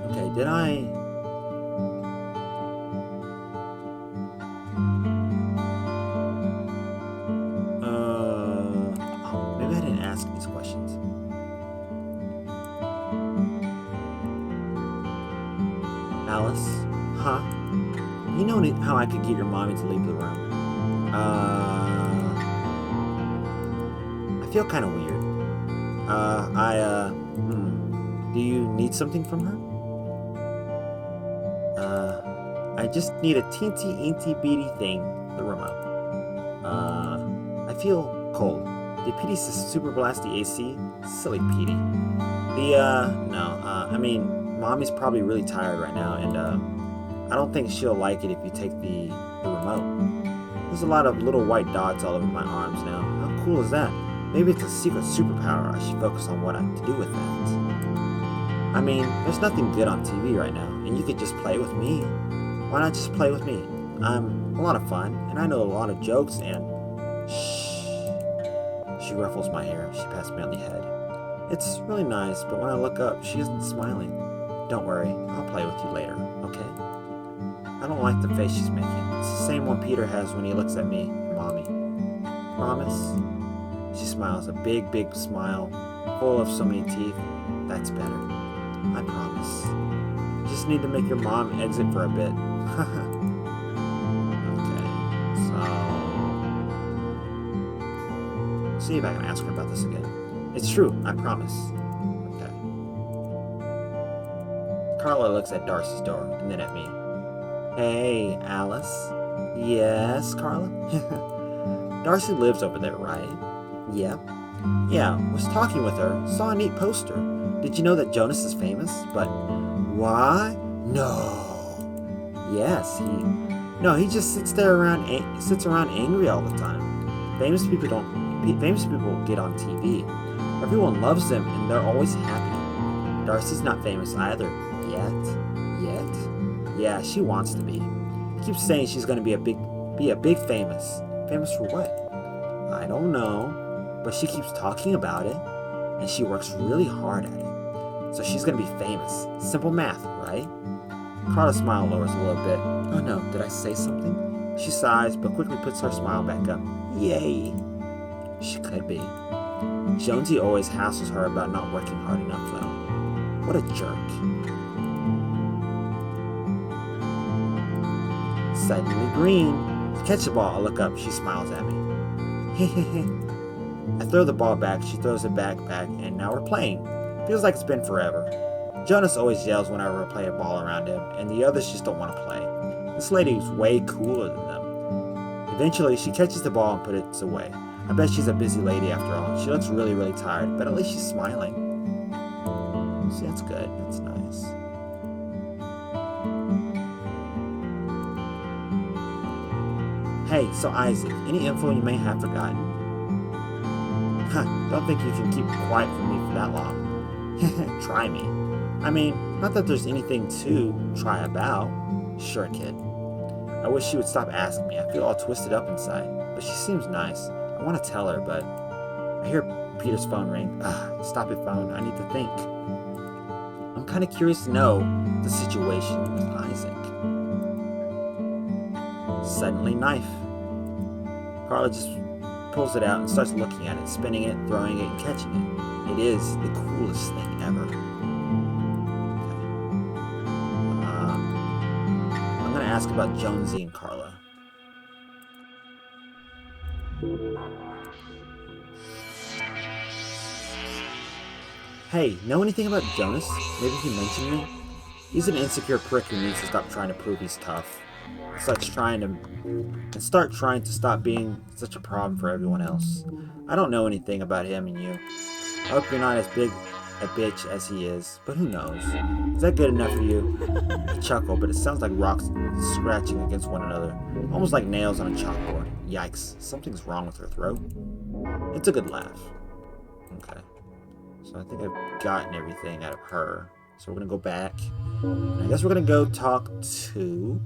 Okay, did I... maybe I didn't ask these questions. Alice? Huh? You know how I could get your mommy to leave the room? I feel kind of weird. Do you need something from her? I just need a teensy beady thing, the remote. I feel cold. Did Petey super blast the AC? Silly Petey. I mean, Mommy's probably really tired right now, and, I don't think she'll like it if you take the remote. There's a lot of little white dots all over my arms now. How cool is that? Maybe it's a secret superpower. I should focus on what I'm to do with that. I mean, there's nothing good on TV right now, and you could just play with me. Why not just play with me? I'm a lot of fun, and I know a lot of jokes, and... Shh. She ruffles my hair. She pats me on the head. It's really nice, but when I look up, she isn't smiling. Don't worry, I'll play with you later, okay? I don't like the face she's making. It's the same one Peter has when he looks at me and Mommy. Promise? She smiles, a big, big smile, full of so many teeth. That's better. I promise. Just need to make your mom exit for a bit. Okay, so... see if I can ask her about this again. It's true, I promise. Okay. Carla looks at Darcy's door, and then at me. Hey, Alice. Yes, Carla? Darcy lives over there, right? Yep. Yeah, was talking with her, saw a neat poster. Did you know that Jonas is famous? But, why? No. Yes, he just sits around angry all the time. Famous people get on TV. Everyone loves them and they're always happy. Darcy's not famous either. Yet? Yeah, she wants to be. Keeps saying she's gonna be a big famous. Famous for what? I don't know. But she keeps talking about it. And she works really hard at it. So she's gonna be famous. Simple math, right? Carla's smile lowers a little bit. Oh no, did I say something? She sighs, but quickly puts her smile back up. Yay! She could be. Jonesy always hassles her about not working hard enough, though. What a jerk. Suddenly green. Catch the ball, I look up. She smiles at me. I throw the ball back, she throws it back, and now we're playing. Feels like it's been forever. Jonas always yells whenever I play a ball around him, and the others just don't want to play. This lady's way cooler than them. Eventually, she catches the ball and puts it away. I bet she's a busy lady after all. She looks really, really tired, but at least she's smiling. See, that's good. That's nice. Hey, so Isaac, any info you may have forgotten? Don't think you can keep quiet from me for that long. Try me. I mean, not that there's anything to try about. Sure, kid. I wish she would stop asking me. I feel all twisted up inside. But she seems nice. I want to tell her, but... I hear Peter's phone ring. Stop it, phone. I need to think. I'm kind of curious to know the situation with Isaac. Suddenly, knife. Carla just pulls it out and starts looking at it, spinning it, throwing it, and catching it. It is the coolest thing ever. Okay. I'm going to ask about Jonesy and Carla. Hey, know anything about Jonas? Maybe he mentioned me? He's an insecure prick who needs to stop trying to prove he's tough. Start trying to stop being such a problem for everyone else. I don't know anything about him and you. I hope you're not as big a bitch as he is, but who knows? Is that good enough for you? I chuckle, but it sounds like rocks scratching against one another, almost like nails on a chalkboard. Yikes, something's wrong with her throat. It's a good laugh. Okay. So I think I've gotten everything out of her. So we're gonna go back. And I guess we're gonna go talk to...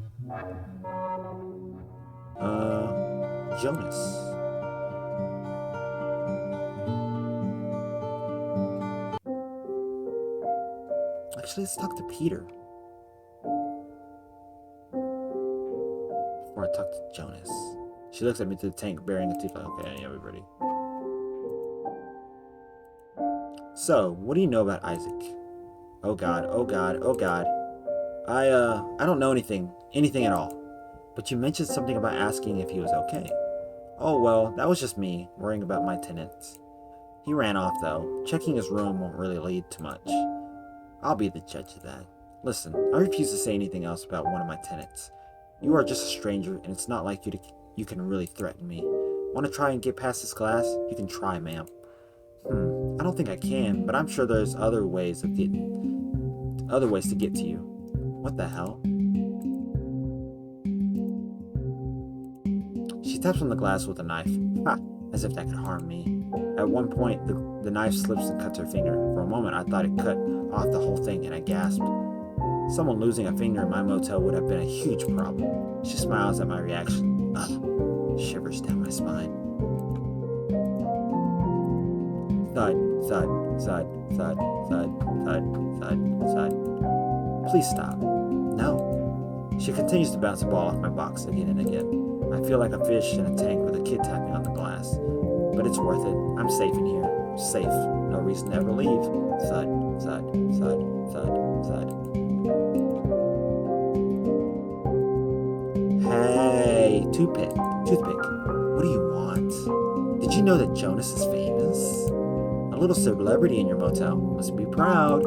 Jonas. Actually, let's talk to Peter before I talk to Jonas. She looks at me through the tank bearing a teeth. Okay, yeah, we're ready. So, what do you know about Isaac? Oh god, oh god, oh god. I don't know anything at all. But you mentioned something about asking if he was okay. Oh well, that was just me, worrying about my tenants. He ran off though. Checking his room won't really lead to much. I'll be the judge of that. Listen, I refuse to say anything else about one of my tenants. You are just a stranger, and it's not like you can really threaten me. Want to try and get past this glass? You can try, ma'am. I don't think I can, but I'm sure there's other ways to get to you. What the hell? She taps on the glass with a knife. Ha! As if that could harm me. At one point, the knife slips and cuts her finger. For a moment, I thought it cut off the whole thing, and I gasped. Someone losing a finger in my motel would have been a huge problem. She smiles at my reaction. Ugh. Shivers down my spine. Thud, thud, thud, thud, thud, thud, thud, thud. Please stop. No. She continues to bounce the ball off my box again and again. I feel like a fish in a tank with a kid tapping on the glass. But it's worth it. I'm safe in here. Safe. No reason to ever leave. Thud, thud, thud, thud, thud. Hey, toothpick. What do you want? Did you know that Jonas is famous? A little celebrity in your motel. Must be proud.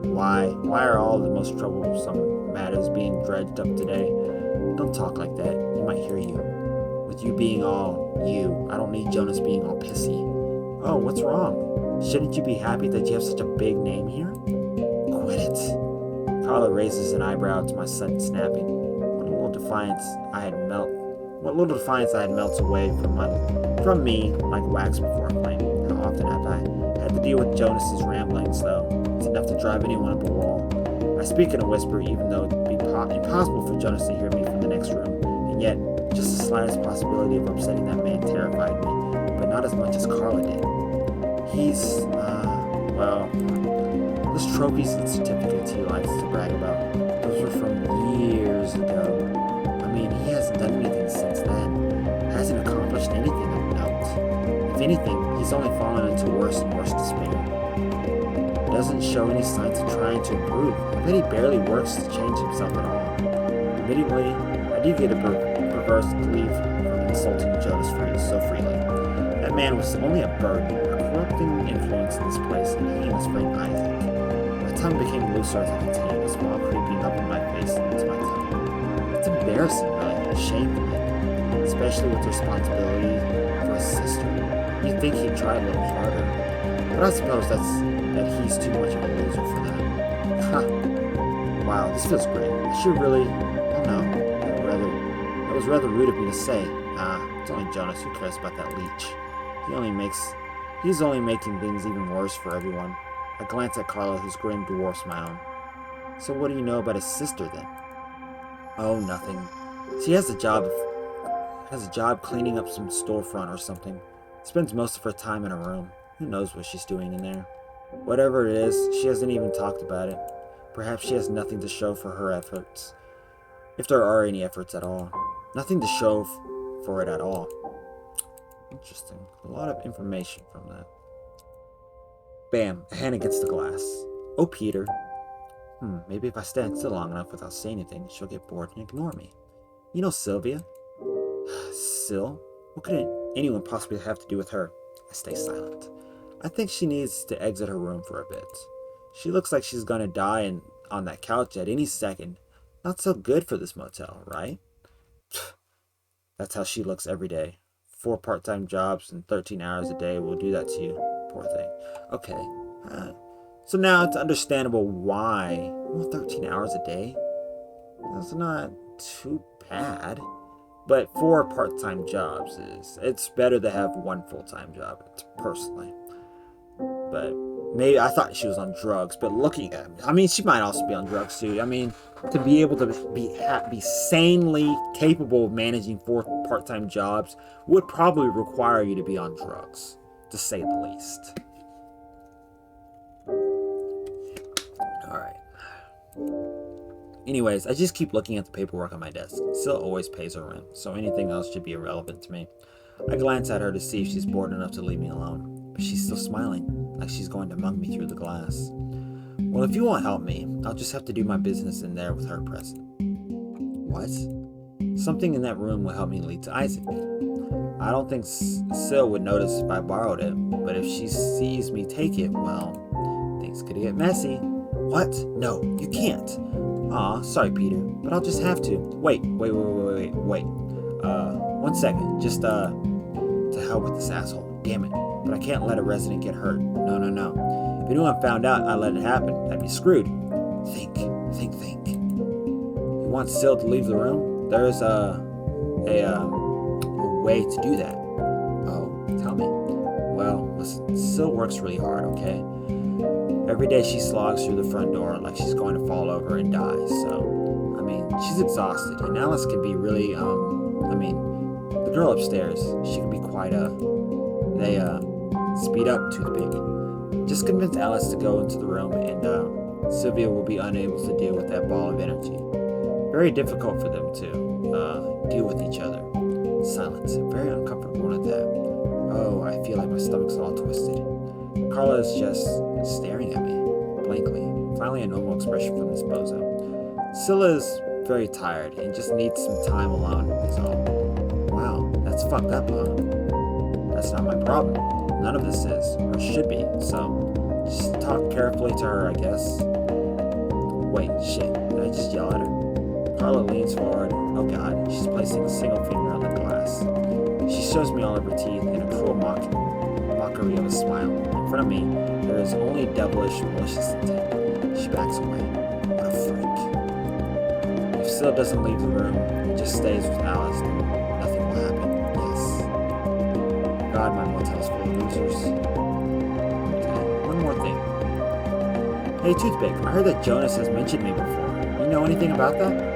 Why? Why are all the most troublesome matters being dredged up today? Don't talk like that. He might hear you. With you being all you, I don't need Jonas being all pissy. Oh, what's wrong? Shouldn't you be happy that you have such a big name here? Quit it. Carla raises an eyebrow to my sudden snapping. What little defiance I had melts away from me like wax before a flame. How often have I had to deal with Jonas's ramblings, though? It's enough to drive anyone up a wall. I speak in a whisper, even though it'd be impossible for Jonas to hear me from the next room, and yet just the slightest possibility of upsetting that man terrified me, but not as much as Carla did. He's, well, those trophies and certificates he likes to brag about, those were from years ago. I mean, he hasn't done anything since then. Hasn't accomplished anything of note. If anything, he's only fallen into worse and worse despair. Doesn't show any signs of trying to improve. I bet he barely works to change himself at all. Admittedly, I do get a perverse glee from insulting Jonas so freely. That man was only a burden, a corrupting influence in this place, and he and his friend Isaac. My tongue became looser as I continued, a smile creeping up in my face and into my tongue. It's embarrassing, really, shameful, especially with the responsibility for his sister. You'd think he'd try a little harder, but I suppose that he's too much of a loser for that. Ha! Wow, this feels great. I should really... Oh no, that was rather rude of me to say. It's only Jonas who cares about that leech. He's only making things even worse for everyone. I glance at Carla, whose grin dwarfs my own. So what do you know about his sister, then? Oh, nothing. She has a job cleaning up some storefront or something. Spends most of her time in her room. Who knows what she's doing in there? Whatever it is, she hasn't even talked about it. Perhaps she has nothing to show for her efforts. If there are any efforts at all. Nothing to show for it at all. Interesting. A lot of information from that. Bam, a hand against the glass. Oh, Peter. Maybe if I stand still long enough without saying anything, she'll get bored and ignore me. You know Sylvia? Syl? What could anyone possibly have to do with her? I stay silent. I think she needs to exit her room for a bit. She looks like she's gonna die on that couch at any second. Not so good for this motel, right? That's how she looks every day. 4 part-time jobs and 13 hours a day will do that to you. Poor thing. Okay. So now it's understandable why. Well, 13 hours a day? That's not too bad. But 4 part-time jobs it's better to have 1 full-time job, personally. But maybe I thought she was on drugs, but looking at I mean, she might also be on drugs too. I mean, to be able to be sanely capable of managing 4 part-time jobs would probably require you to be on drugs, to say the least. Alright. Anyways, I just keep looking at the paperwork on my desk. Syl always pays her rent, so anything else should be irrelevant to me. I glance at her to see if she's bored enough to leave me alone, but she's still smiling, like she's going to mug me through the glass. Well, if you won't help me, I'll just have to do my business in there with her present. What? Something in that room will help me lead to Isaac. I don't think Syl would notice if I borrowed it, but if she sees me take it, well, things could get messy. What? No, you can't. Aw, sorry, Peter, but I'll just have to. Wait. 1 second. Just, to hell with this asshole. Damn it. But I can't let a resident get hurt. No. If anyone found out I let it happen, I'd be screwed. Think. You want Syl to leave the room? There's a way to do that. Oh, tell me. Well, listen, Syl works really hard, okay? Every day she slogs through the front door like she's going to fall over and die, so, I mean, she's exhausted, and Alice can be really, the girl upstairs, she can be quite speed up toothpick. Just convince Alice to go into the room, and Sylvia will be unable to deal with that ball of energy. Very difficult for them to deal with each other. Silence, very uncomfortable one at that. Oh, I feel like my stomach's all twisted. Carla is just staring at me, blankly. Finally, a normal expression from this bozo. Scylla is very tired and just needs some time alone, is all. Wow, that's fucked up, huh? That's not my problem. None of this is, or should be, so just talk carefully to her, I guess. Wait, shit, did I just yell at her? Carla leans forward. Oh god, she's placing a single finger on the glass. She shows me all of her teeth in a cruel mockery of a smile. In front of me, there is only devilish, malicious intent. She backs away. What a freak. If Syl doesn't leave the room, just stays with Alice, nothing will happen. Yes. God, my motel's full of losers. Okay, one more thing. Hey, Toothpick, I heard that Jonas has mentioned me before. You know anything about that?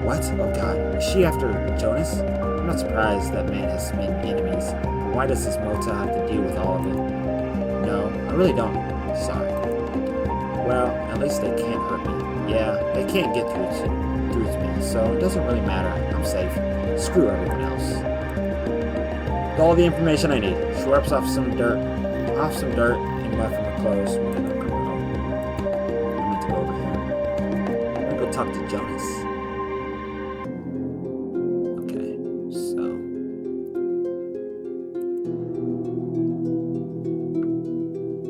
What? Oh god, is she after Jonas? I'm not surprised that man has many enemies. Why does this motel have to deal with all of it? No, I really don't. Sorry. Well, at least they can't hurt me. Yeah, they can't get through to me, so it doesn't really matter. I'm safe. Screw everyone else. With all the information I need. She wipes off some dirt and mud from her clothes. I'm meant to go over here. I'm gonna go talk to Jonas.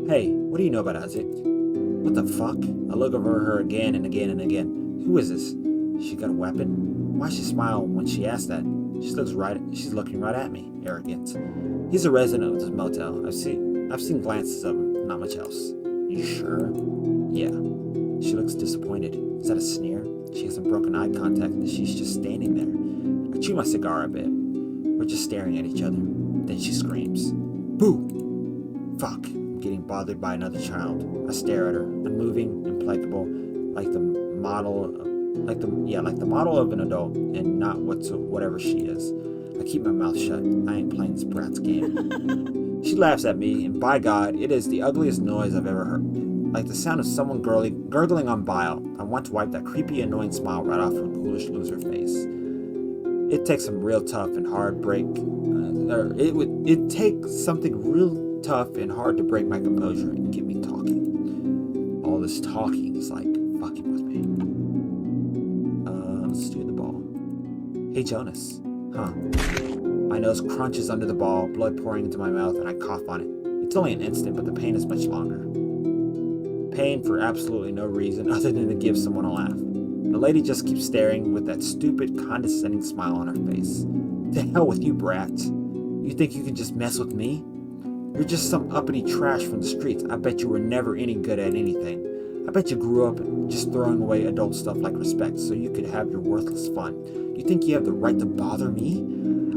Hey, what do you know about Isaac? What the fuck? I look over her again and again and again. Who is this? She got a weapon? Why she smile when she asked that? She's looking right at me. Arrogant. He's a resident of this motel. I've seen glances of him, not much else. You sure? Yeah. She looks disappointed. Is that a sneer? She has some broken eye contact and she's just standing there. I chew my cigar a bit. We're just staring at each other. Then she screams. Boo! Fuck. Getting bothered by another child. I stare at her, unmoving, implacable, like the model of an adult, and not whatever she is. I keep my mouth shut. I ain't playing this brat's game. She laughs at me, and by God, it is the ugliest noise I've ever heard. Like the sound of someone gurgling on bile. I want to wipe that creepy, annoying smile right off her ghoulish loser face. It takes some real tough and hard break. It takes something real tough and hard to break my composure and get me talking. All this talking is like fucking with me. Let's do the ball. Hey, Jonas. Huh. My nose crunches under the ball, blood pouring into my mouth, and I cough on it. It's only an instant, but the pain is much longer. Pain for absolutely no reason other than to give someone a laugh. The lady just keeps staring with that stupid, condescending smile on her face. To hell with you, brat. You think you can just mess with me? You're just some uppity trash from the streets. I bet you were never any good at anything. I bet you grew up just throwing away adult stuff like respect so you could have your worthless fun. You think you have the right to bother me?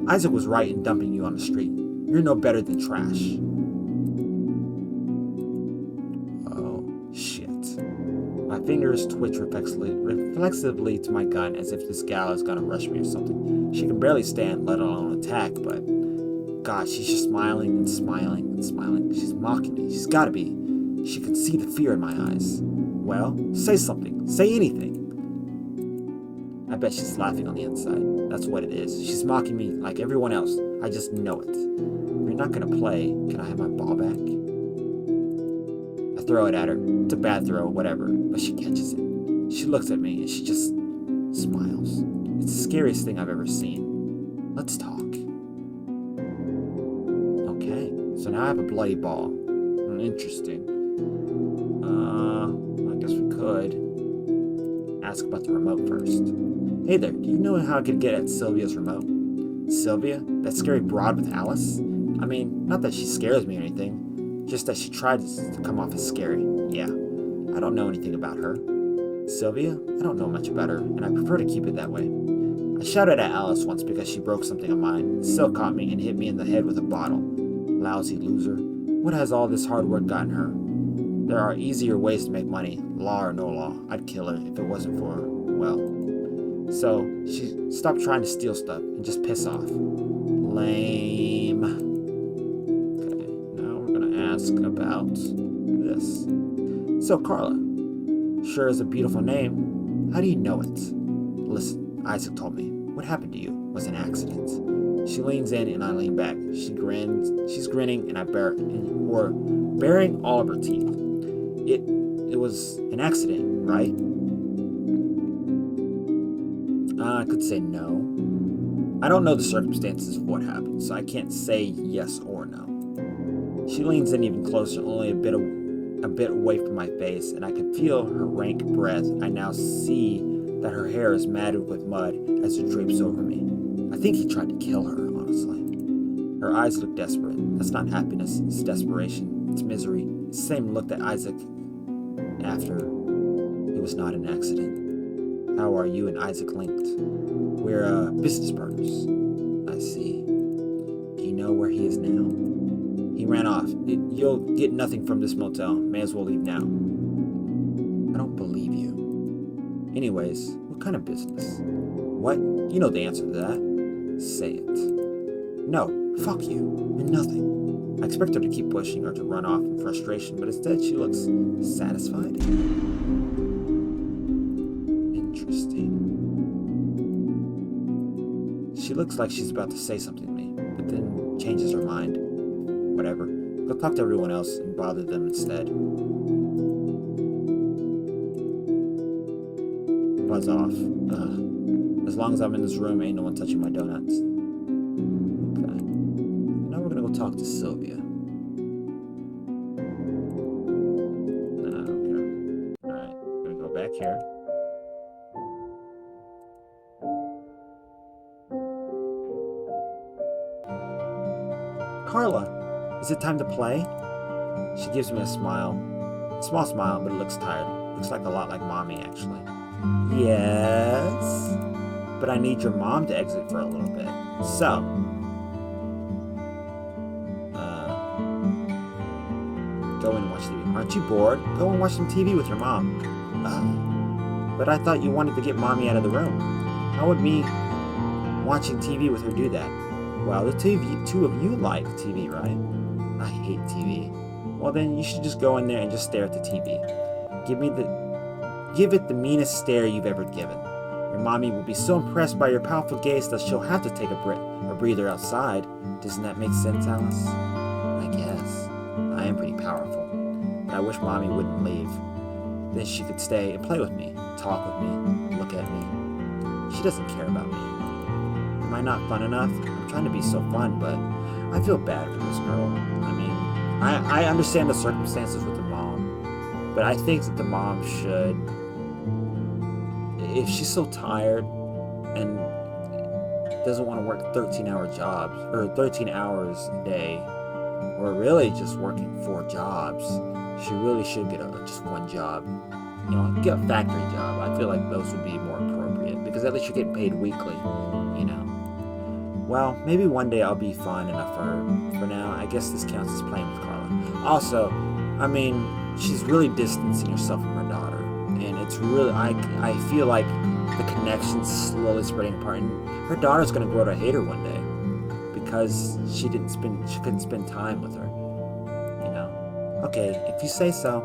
Isaac was right in dumping you on the street. You're no better than trash. Oh, shit. My fingers twitch reflexively to my gun as if this gal is gonna rush me or something. She can barely stand, let alone attack, but God, she's just smiling and smiling and smiling. She's mocking me. She's gotta be. She can see the fear in my eyes. Well, say something. Say anything. I bet she's laughing on the inside. That's what it is. She's mocking me like everyone else. I just know it. If you're not gonna play, can I have my ball back? I throw it at her. It's a bad throw, whatever, but she catches it. She looks at me and she just smiles. It's the scariest thing I've ever seen. Let's talk. Okay, so now I have a bloody ball. Interesting. I guess we could ask about the remote first. Hey there, do you know how I could get at Sylvia's remote? Sylvia? That scary broad with Alice? I mean, not that she scares me or anything, just that she tried to come off as scary. Yeah, I don't know anything about her. Sylvia? I don't know much about her, and I prefer to keep it that way. I shouted at Alice once because she broke something of mine. Syl caught me and hit me in the head with a bottle. Lousy loser. What has all this hard work gotten her? There are easier ways to make money, law or no law. I'd kill her if it wasn't for her. Well. So, she stopped trying to steal stuff and just piss off. Lame. Okay, now we're gonna ask about this. So, Carla. Sure is a beautiful name. How do you know it? Listen, Isaac told me. What happened to you was an accident. She leans in and I lean back. She grins. She's grinning and baring all of her teeth. It was an accident, right? I could say no. I don't know the circumstances of what happened, so I can't say yes or no. She leans in even closer, only a bit away from my face, and I can feel her rank breath. I now see that her hair is matted with mud as it drapes over me. I think he tried to kill her, honestly. Her eyes look desperate. That's not happiness, it's desperation, it's misery. It's the same look that Isaac after it was not an accident. How are you and Isaac linked? We're business partners. I see. Do you know where he is now? He ran off. You'll get nothing from this motel. May as well leave now. I don't believe you. Anyways, what kind of business? What? You know the answer to that. Say it. No, fuck you. You're nothing. I expect her to keep pushing or to run off in frustration, but instead she looks satisfied. Interesting. She looks like she's about to say something to me, but then changes her mind. Whatever. Go talk to everyone else and bother them instead. Buzz off. As long as I'm in this room, ain't no one touching my donuts. Okay. Now we're gonna go talk to Sylvia. Okay. Alright. Gonna go back here. Carla, is it time to play? She gives me a smile. A small smile, but it looks tired. Looks like a lot like Mommy, actually. Yes? But I need your mom to exit for a little bit. So, go and watch TV. Aren't you bored? Go and watch some TV with your mom. But I thought you wanted to get Mommy out of the room. How would me watching TV with her do that? Well, the two of you like TV, right? I hate TV. Well, then you should just go in there and just stare at the TV. Give it the meanest stare you've ever given. Your mommy will be so impressed by your powerful gaze that she'll have to take a breather outside. Doesn't that make sense, Alice? I guess. I am pretty powerful. But I wish Mommy wouldn't leave. Then she could stay and play with me, talk with me, look at me. She doesn't care about me. Am I not fun enough? I'm trying to be so fun, but I feel bad for this girl. I mean, I understand the circumstances with the mom, but I think that the mom should, if she's so tired and doesn't want to work 13-hour jobs, or 13 hours a day, or really just working 4 jobs, she really should get just one job. You know, get a factory job. I feel like those would be more appropriate, because at least you're getting paid weekly, you know. Well, maybe one day I'll be fun enough for her. For now, I guess this counts as playing with Carla. Also, I mean, she's really distancing herself from her daughter, and it's really, I feel like the connection's slowly spreading apart, and her daughter's gonna grow to hate her one day because she couldn't spend time with her. You know. Okay, if you say so.